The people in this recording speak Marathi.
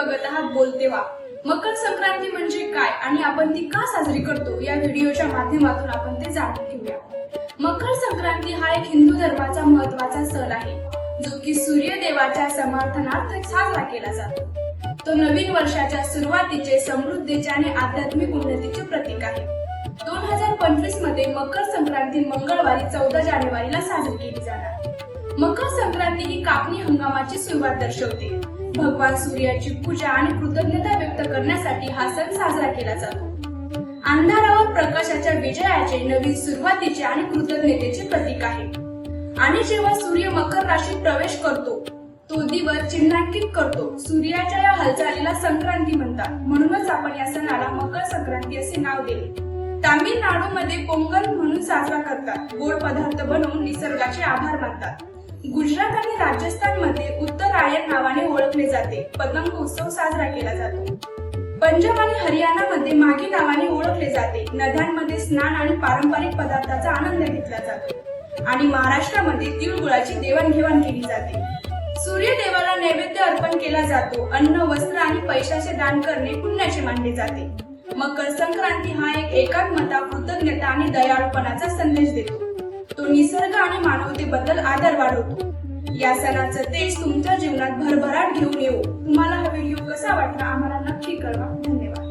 बघत आहात बोलते व्हा. मकर संक्रांती म्हणजे काय आणि आपण ती का साजरी करतो या व्हिडिओच्या माध्यमातून आपण ते जाणून घेऊया. मकर संक्रांती हा एक हिंदू धर्माचा महत्त्वाचा सण आहे जो की सूर्यदेवाच्या समर्थनार्थ साजरा केला जातो. तो नवीन वर्षाच्या सुरुवातीचे, समृद्धीचे आणि आध्यात्मिक उन्नतीचे प्रतीक आहे. 2025 मध्ये मकर संक्रांती मंगळवारी 14 जानेवारीला साजरी केली जाणार. मकर संक्रांती ही कापणी हंगामाची सुरुवात दर्शवते. भगवान सूर्याची पूजा आणि कृतज्ञता व्यक्त करण्यासाठी हा सण साजरा केला जातो. अंधारावर प्रकाशाच्या विजयाचे, नवीन सुरुवातीचे आणि कृतज्ञतेचे प्रतीक आहे. आणि जेव्हा सूर्य मकर राशीत प्रवेश करतो तो दिवस चिन्हांकित करतो. सूर्याच्या या हालचालीला संक्रांती म्हणतात. म्हणूनच आपण या सणाला मकर संक्रांती असे नाव दिले. तामिळनाडूमध्ये पोंगल म्हणून साजरा करतात. गोड पदार्थ बनवून निसर्गाचे आभार मानतात. गुजरात आणि राजस्थानमध्ये उत्तरायण नावाने ओळखले जाते. पतंग उत्सव साजरा केला जातो. पंजाब आणि हरियाणामध्ये माघी नावाने ओळखले जाते. नद्यांमध्ये स्नान आणि पारंपरिक पदार्थाचा आनंद घेतला जातो. आणि महाराष्ट्रामध्ये तिळगुळाची देवाणघेवाण केली जाते. सूर्यदेवाला नैवेद्य अर्पण केला जातो. अन्न, वस्त्र आणि पैशाचे दान करणे पुण्याचे मानले जाते. मकर संक्रांती हा एक एकात्मता, कृतज्ञता आणि दयाळूपणाचा संदेश देतो. तो निसर्ग आणि मानवतेबद्दल आदर वाढवतो. या सणाचं तेज तुमच्या जीवनात भरभराट घेऊन येऊ. तुम्हाला हा व्हिडिओ कसा वाटला आम्हाला नक्की कळवा. धन्यवाद.